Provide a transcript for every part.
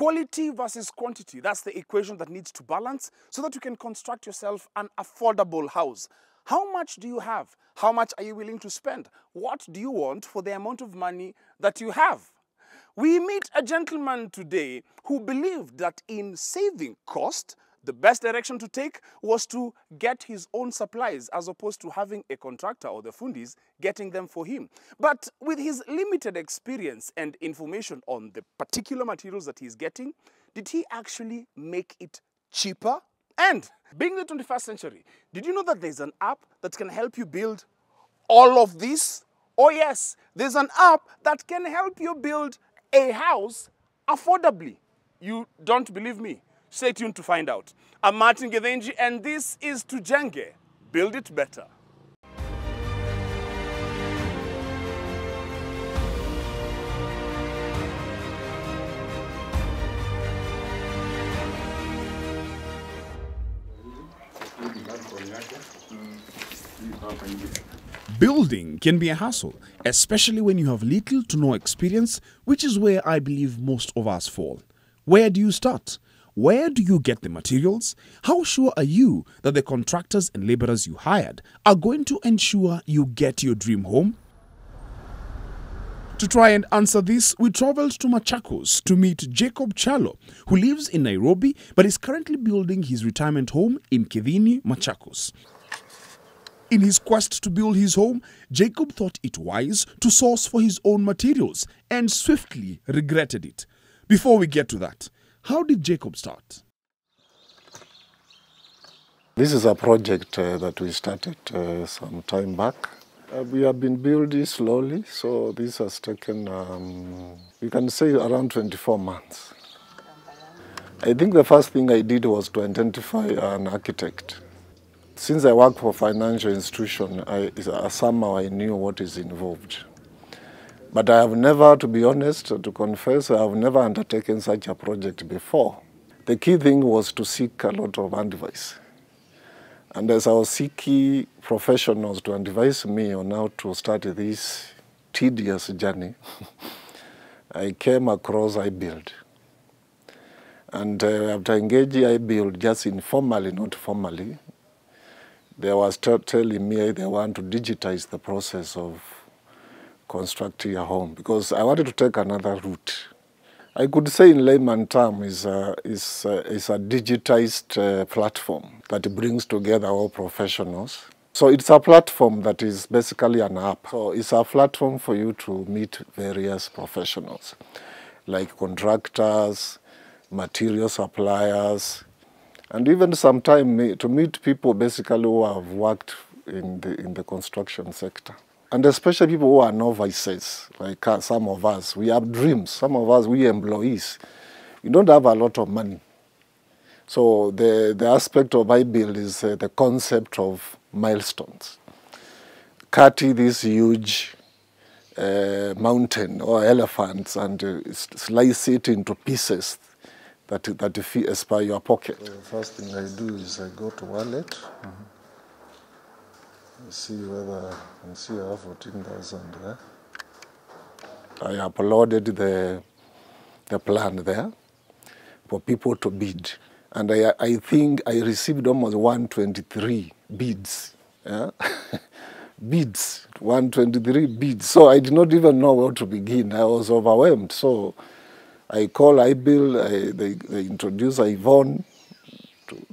Quality versus quantity, that's the equation that needs to balance so that you can construct yourself an affordable house. How much do you have? How much are you willing to spend? What do you want for the amount of money that you have? We meet a gentleman today who believed that in saving cost, the best direction to take was to get his own supplies as opposed to having a contractor or the fundis getting them for him. But with his limited experience and information on the particular materials that he's getting, did he actually make it cheaper? And being the 21st century, did you know that there's an app that can help you build all of this? Oh yes, there's an app that can help you build a house affordably. You don't believe me? Stay tuned to find out. I'm Martin Gethenji, and this is Tujenge. Build it better. Building can be a hassle, especially when you have little to no experience, which is where I believe most of us fall. Where do you start? Where do you get the materials? How sure are you that the contractors and laborers you hired are going to ensure you get your dream home? To try and answer this, we traveled to Machakos to meet Jacob Chalo, who lives in Nairobi but is currently building his retirement home in Kidhini, Machakos. In his quest to build his home, Jacob thought it wise to source for his own materials and swiftly regretted it. Before we get to that, how did Jacob start? This is a project that we started some time back. We have been building slowly, so this has taken, you can say, around 24 months. I think the first thing I did was to identify an architect. Since I work for a financial institution, somehow I knew what is involved. But I have never, to be honest, to confess, I have never undertaken such a project before. The key thing was to seek a lot of advice. And as I was seeking professionals to advise me on how to start this tedious journey, I came across Ibuild. And after engaging Ibuild just informally, not formally, they were telling me they want to digitize the process of constructing a home, because I wanted to take another route. I could say in layman terms is a digitized platform that brings together all professionals. So it's a platform that is basically an app. So it's a platform for you to meet various professionals, like contractors, material suppliers, and even sometimes to meet people basically who have worked in the construction sector. And especially people who are novices, like some of us. We have dreams. Some of us, we employees, we don't have a lot of money. So the aspect of Ibuild is the concept of milestones. Cutting this huge mountain or elephants and slice it into pieces that fit as per your pocket. So the first thing I do is I go to wallet. See whether I see I have 14,000 there. I uploaded the plan there for people to bid. And I think I received almost 123 bids. Yeah? Bids, 123 bids. So I did not even know where to begin. I was overwhelmed. So I called Ibuild, they introduced Yvonne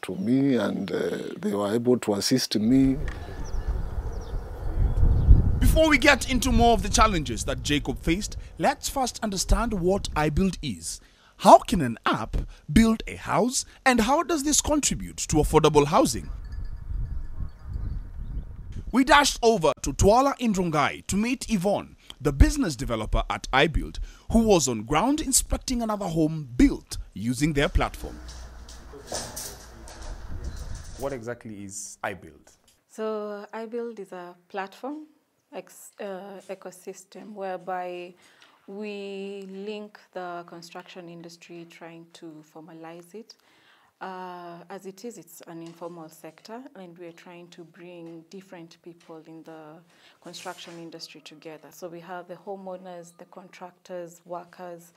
to me, and they were able to assist me. Before we get into more of the challenges that Jacob faced, let's first understand what Ibuild is. How can an app build a house, and how does this contribute to affordable housing? We dashed over to Twala in Rongai to meet Yvonne, the business developer at Ibuild, who was on ground inspecting another home built using their platform. What exactly is Ibuild? So Ibuild is a platform ecosystem whereby we link the construction industry, trying to formalize it. As it is, it's an informal sector, and we're trying to bring different people in the construction industry together. So we have the homeowners, the contractors, workers,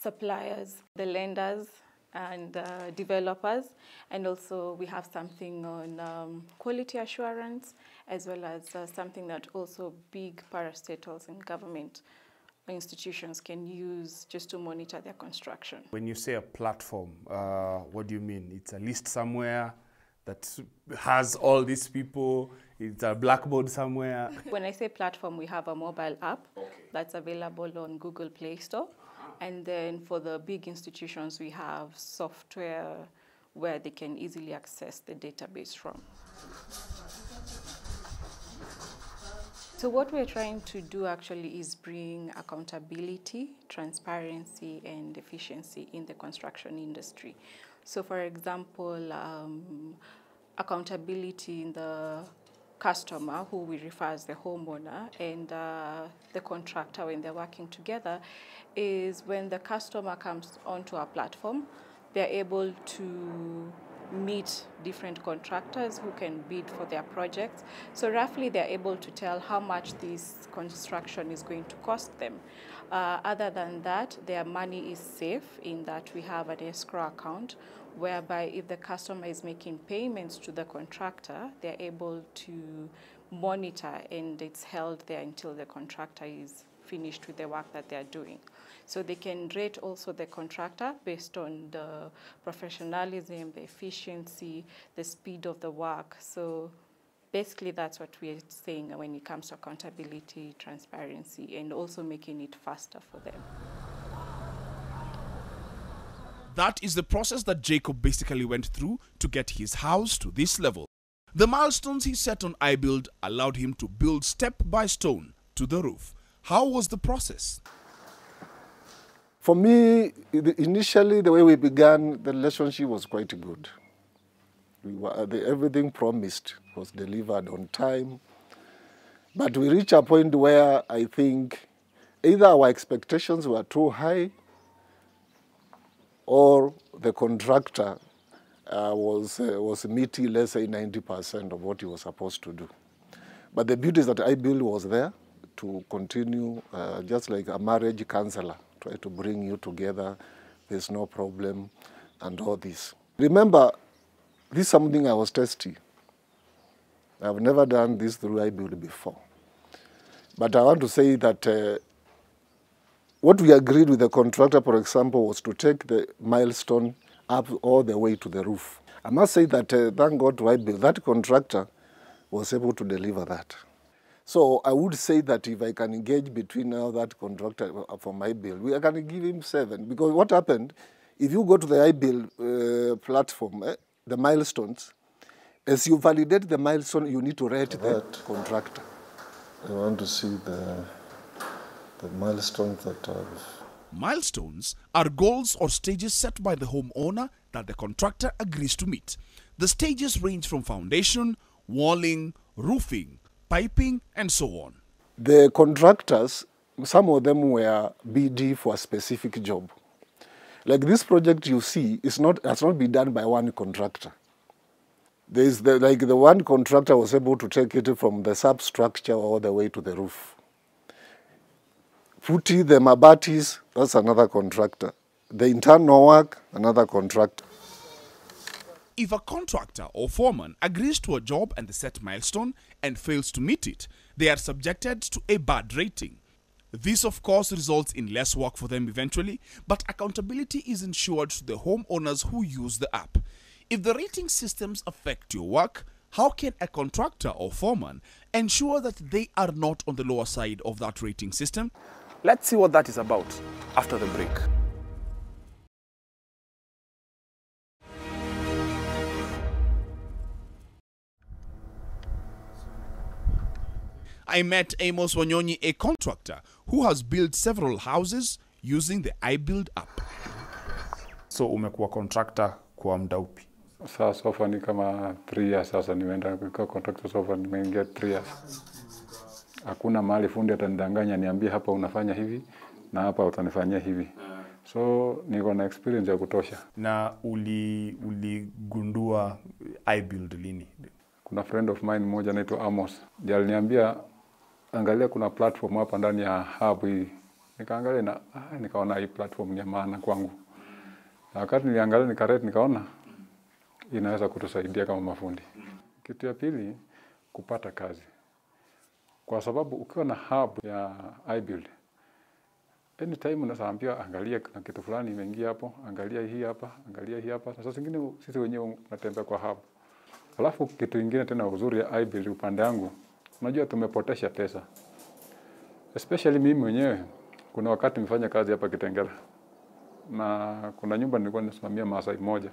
suppliers, the lenders, and developers. And also we have something on quality assurance, as well as something that also big parastatals and government institutions can use just to monitor their construction. When you say a platform, what do you mean? It's a list somewhere that has all these people, it's a blackboard somewhere? When I say platform, we have a mobile app that's available on Google Play Store. And then for the big institutions, we have software where they can easily access the database from. So what we're trying to do actually is bring accountability, transparency, and efficiency in the construction industry. So for example, accountability in the customer, who we refer as the homeowner, and the contractor when they're working together, is when the customer comes onto our platform, they're able to meet different contractors who can bid for their projects. So roughly they're able to tell how much this construction is going to cost them. Other than that, their money is safe in that we have an escrow account whereby if the customer is making payments to the contractor, they're able to monitor, and it's held there until the contractor is finished with the work that they're doing. So they can rate also the contractor based on the professionalism, the efficiency, the speed of the work. So basically that's what we're saying when it comes to accountability, transparency, and also making it faster for them. That is the process that Jacob basically went through to get his house to this level. The milestones he set on Ibuild allowed him to build step by stone to the roof. How was the process? For me, initially, the way we began, the relationship was quite good. Everything promised was delivered on time. But we reached a point where I think either our expectations were too high or the contractor was meeting, let's say, 90% of what he was supposed to do. But the beauty is that Ibuild was there to continue, just like a marriage counselor, try to bring you together, there's no problem, and all this. Remember, this is something I was testing. I've never done this through Ibuild before. But I want to say that what we agreed with the contractor, for example, was to take the milestone up all the way to the roof. I must say that, thank God to Ibuild, that contractor was able to deliver that. So I would say that if I can engage between that contractor from Ibuild, I can give him 7. Because what happened, if you go to the Ibuild platform, the milestones, as you validate the milestone, you need to rate that contractor. I want to see the milestones that are... Milestones are goals or stages set by the homeowner that the contractor agrees to meet. The stages range from foundation, walling, roofing, piping, and so on. The contractors, some of them were BD for a specific job. Like this project you see has not been done by one contractor. There's the one contractor was able to take it from the substructure all the way to the roof. Putti, the mabatis, that's another contractor. The internal work, another contractor. If a contractor or foreman agrees to a job and the set milestone and fails to meet it, they are subjected to a bad rating. This, of course, results in less work for them eventually, but accountability is ensured to the homeowners who use the app. If the rating systems affect your work, how can a contractor or foreman ensure that they are not on the lower side of that rating system? Let's see what that is about after the break. I met Amos Wanyonyi, a contractor who has built several houses using the Ibuild app. So umekuwa contractor kwa muda upi? Sasa sofa ni kama 3 years sasa nimeenda kwa contractor sofa nimeingia 3 years. Hakuna mahali fundi atanidanganya niambie hapa unafanya hivi na hapa utanifanyia hivi. So niko na experience ya kutosha. Na uligundua Ibuild lini? Kuna friend of mine mmoja anaitwa Amos. Ndiye aliniambia angalia kuna platform hapa ndani ya hub hii Nikaangalia na nikaona hii platform ni ya maana kwangu. Na wakati niliangalia nikarate nikaona inaweza kutusaidia kama mafundi. Kitu ya pili, kupata kazi. Kwa sababu ukiwa na hub ya Ibuild, anytime unasaambia angalia na kitu fulani imeingia hapo, angalia hii hapa, angalia hii hapa. Sasa zingine sisi wenyewe tunatembea kwa hub. Alafu kitu kingine tena uzuri ya Ibuild upande wangu, unajua tumepotesha pesa. Especially mimi mwenyewe, kuna wakati nimefanya kazi hapa Kitengela. Na kuna nyumba nilikuwa nasimamia Maasai moja.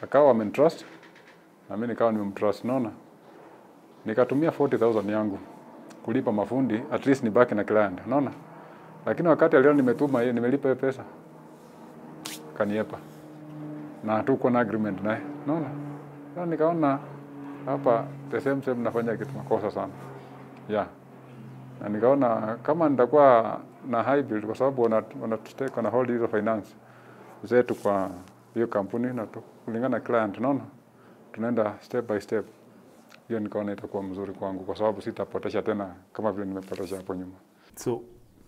Akawa amentrust, na mimi nikawa nimemtrust, naona. Nikatumia 40,000 yangu kulipa mafundi, at least nibaki na client, unaona? Lakini wakati leo nimetuma hiyo, nimelipa hiyo pesa, kaniepa. Na hatuko na agreement naye, unaona? Sasa nikaona hapa the same nafanya kitu makosa sana. Yeah. Na nikaona kama nitakuwa na Ibuild kwa sababu wanatuteka na hold hizo finance zetu kwa hiyo kampuni na kulingana na client, unaona? Tunaenda step by step. Hiyo nikaona itakuwa mzuri kwangu kwa sababu sitapotesha tena kama vile nimepotesha hapo nyuma. So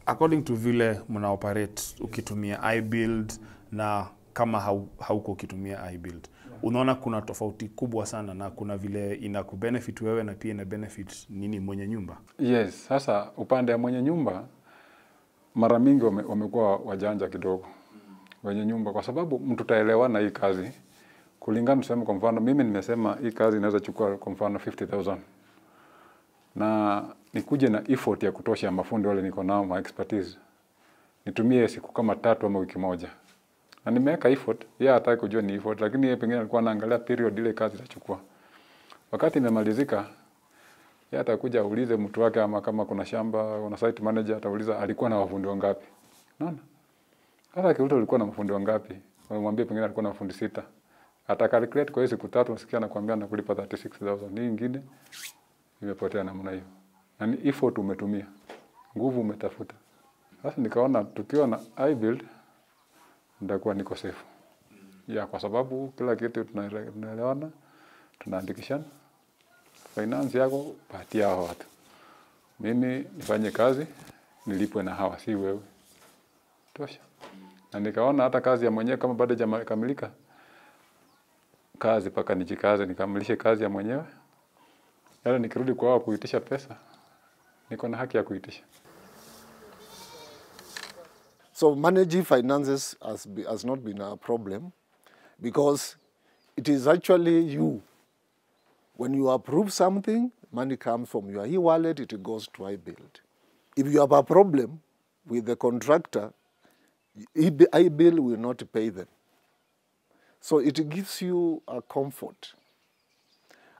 according to vile mna operate ukitumia Ibuild na kama hauko ukitumia Ibuild, unaona kuna tofauti kubwa sana na kuna vile inakubenefit wewe na pia ina benefit nini mwenye nyumba? Yes, sasa upande ya mwenye nyumba mara mingi wamekuwa wajanja kidogo wenye nyumba kwa sababu mtu taelewana hii kazi. Kulingana tuseme kwa mfano mimi nimesema hii kazi inaweza chukua kwa mfano 50,000. Na nikuje na effort ya kutosha mafundi wale niko nao ma expertise. Nitumie siku kama 3 ama wiki moja. Na nimeweka effort, yeye hataki kujua ni effort lakini yeye pengine alikuwa anaangalia period ile kazi itachukua. Wakati imemalizika yeye atakuja aulize mtu wake ama kama kuna shamba, kuna site manager atauliza alikuwa na wafundi wangapi. Unaona? Sasa kiuliza alikuwa na mafundi wangapi? Wamwambie pengine alikuwa na mafundi 6. Atacalculate kwa hiyo siku 3 nasikia anakuambia nakulipa 36,000. Ni nyingine imepotea namna hiyo. Na ni effort umetumia. Nguvu umetafuta. Sasa nikaona tukiwa na Ibuild ndakuwa niko safe. Ya kwa sababu kila kitu tunaelewana, tunaandikishana. Finance yako patia hao watu. Mimi nifanye kazi, nilipwe na hawa si wewe. Tosha. Na nikaona hata kazi ya mwenyewe kama bado hajakamilika. Kazi paka nijikaze nikamilishe kazi ya mwenyewe. Yale nikirudi kwa wao kuitisha pesa, niko na haki ya kuitisha. So managing finances has not been a problem because it is actually you. When you approve something, money comes from your e-wallet, it goes to Ibuild. If you have a problem with the contractor, Ibuild will not pay them. So it gives you a comfort.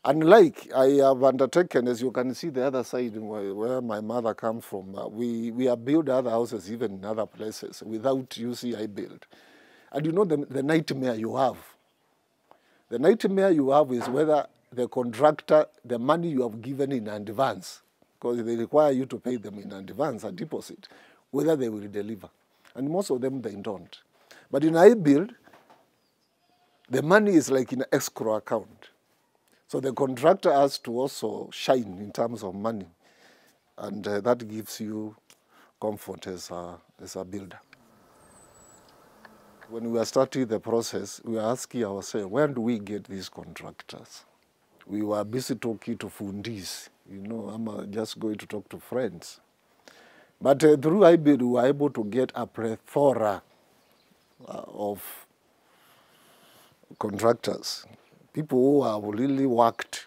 Unlike I have undertaken, as you can see the other side where my mother comes from, we have built other houses even in other places without using Ibuild. And you know the nightmare you have. The nightmare you have is whether the contractor, the money you have given in advance, because they require you to pay them in advance, a deposit, whether they will deliver. And most of them, they don't. But in Ibuild, the money is like in an escrow account. So the contractor has to also shine in terms of money. And that gives you comfort as a builder. When we are starting the process, we are asking ourselves, where do we get these contractors? We were busy talking to fundis. You know, I'm just going to talk to friends. But through Ibuild, we were able to get a plethora of contractors, people who have really worked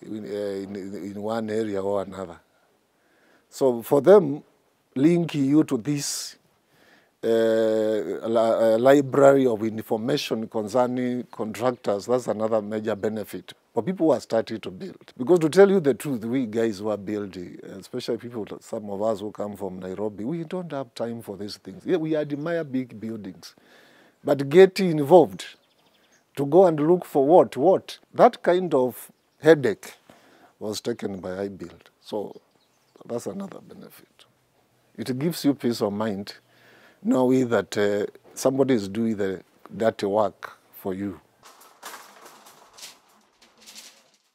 in one area or another. So for them, linking you to this library of information concerning contractors, that's another major benefit for people who are starting to build. Because to tell you the truth, we guys who are building, especially people, some of us who come from Nairobi, we don't have time for these things. Yeah, we admire big buildings. But getting involved to go and look for what? That kind of headache was taken by Ibuild. So that's another benefit. It gives you peace of mind knowing that somebody is doing the dirty work for you.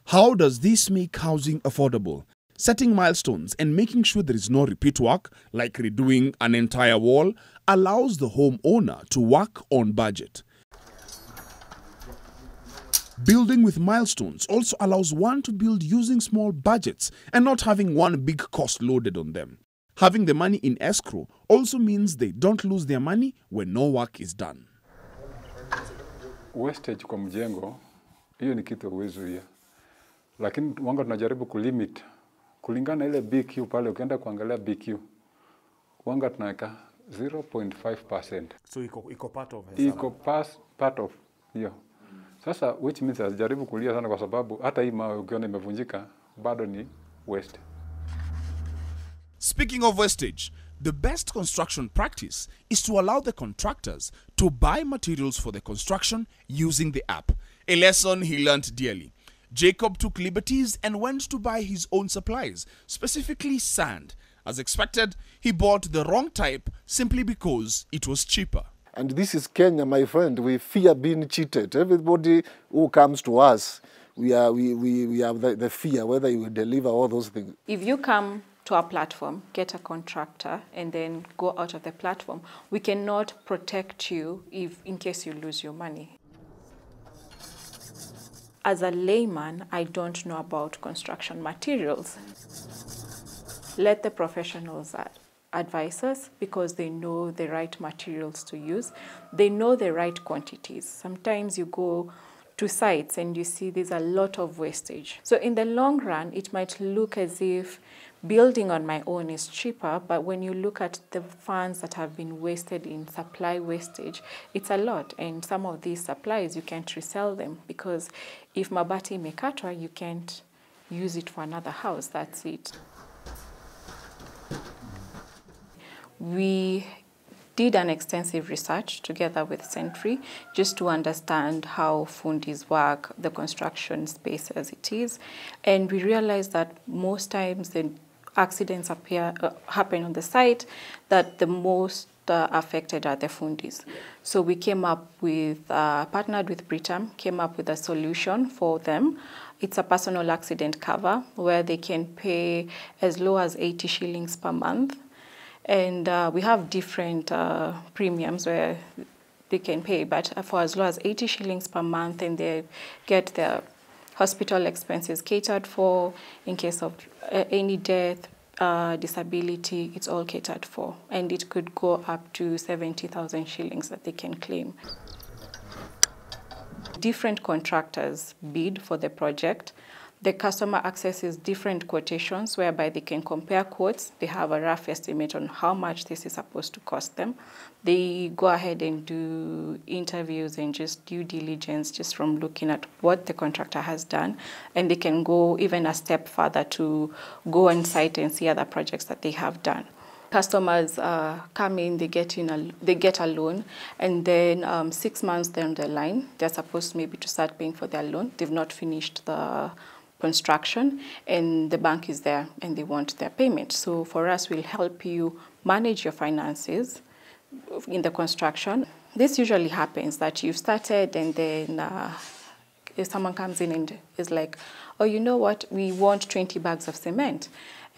How does this make housing affordable? Setting milestones and making sure there is no repeat work, like redoing an entire wall, allows the homeowner to work on budget. Building with milestones also allows one to build using small budgets and not having one big cost loaded on them. Having the money in escrow also means they don't lose their money when no work is done. Wastage kwa mjengo, hiyo ni kitu huwezi, lakini wanga tunajaribu kulimit kulingana ile BQ pale. Ukienda kuangalia BQ wanga tunaweka 0.5%. So iko part of it. Iko part of hiyo. Sasa which means asijaribu kulia sana kwa sababu hata hii mawe ukiona imevunjika bado ni waste. Speaking of wastage, the best construction practice is to allow the contractors to buy materials for the construction using the app, a lesson he learned dearly. Jacob took liberties and went to buy his own supplies, specifically sand. As expected, he bought the wrong type simply because it was cheaper. And this is Kenya, my friend. We fear being cheated. Everybody who comes to us, we have the fear whether you will deliver all those things. If you come to our platform, get a contractor, and then go out of the platform, we cannot protect you in case you lose your money. As a layman, I don't know about construction materials. Let the professionals advise us because they know the right materials to use. They know the right quantities. Sometimes you go to sites and you see there's a lot of wastage. So in the long run, it might look as if building on my own is cheaper, but when you look at the funds that have been wasted in supply wastage, it's a lot. And some of these supplies, you can't resell them because if mabati imekatwa, you can't use it for another house, that's it. We did an extensive research together with Sentry just to understand how fundis work, the construction space as it is. And we realized that most times the accidents happen on the site, that the most affected are the fundis. So we came up with, partnered with Britam, came up with a solution for them. It's a personal accident cover where they can pay as low as 80 shillings per month. And we have different premiums where they can pay, but for as low as 80 shillings per month, and they get their hospital expenses catered for in case of any death, disability, it's all catered for. And it could go up to 70,000 shillings that they can claim. Different contractors bid for the project. The customer accesses different quotations whereby they can compare quotes. They have a rough estimate on how much this is supposed to cost them. They go ahead and do interviews and just due diligence just from looking at what the contractor has done. And they can go even a step further to go on site and see other projects that they have done. Customers come in, they get a loan, and then 6 months down the line, they're supposed maybe to start paying for their loan. They've not finished the construction, and the bank is there and they want their payment. So for us, we'll help you manage your finances in the construction. This usually happens that you've started and then if someone comes in and is like, oh, you know what, we want 20 bags of cement.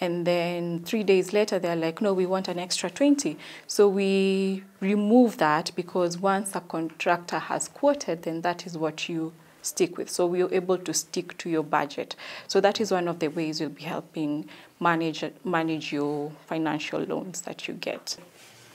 And then 3 days later, they're like, no, we want an extra 20. So we remove that because once a contractor has quoted, then that is what you stick with. So we are able to stick to your budget. So that is one of the ways we'll be helping manage your financial loans that you get.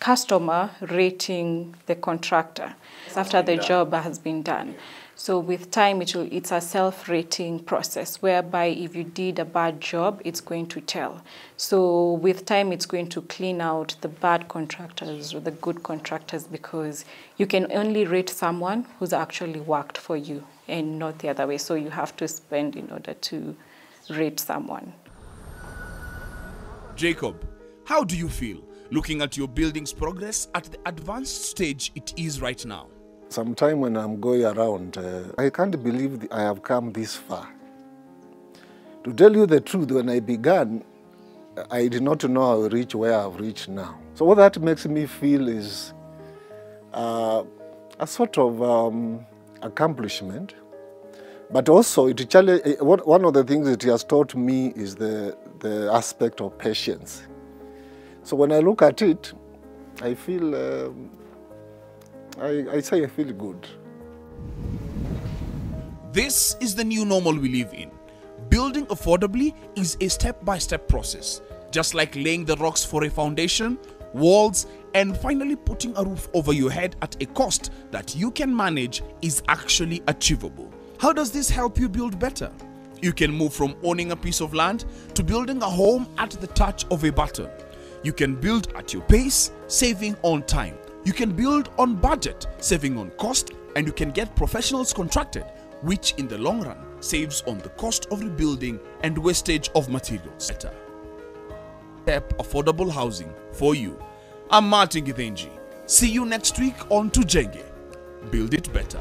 Customer rating the contractor after the job has been done. So with time, it's a self-rating process whereby if you did a bad job, it's going to tell. So with time, it's going to clean out the bad contractors or the good contractors because you can only rate someone who's actually worked for you and not the other way. So you have to spend in order to rate someone. Jacob, how do you feel looking at your building's progress at the advanced stage it is right now? Sometime when I'm going around, I can't believe I have come this far. To tell you the truth, when I began, I did not know I would reach where I've reached now. So what that makes me feel is a sort of accomplishment But also, one of the things it has taught me is the aspect of patience. So when I look at it, I feel, I say I feel good. This is the new normal we live in. Building affordably is a step-by-step process, just like laying the rocks for a foundation, walls, and finally putting a roof over your head at a cost that you can manage is actually achievable. How does this help you build better? You can move from owning a piece of land to building a home at the touch of a button. You can build at your pace, saving on time. You can build on budget, saving on cost, and you can get professionals contracted, which in the long run saves on the cost of rebuilding and wastage of materials. Better. Step affordable housing for you. I'm Martin Githenji. See you next week on Tujenge. Build it better.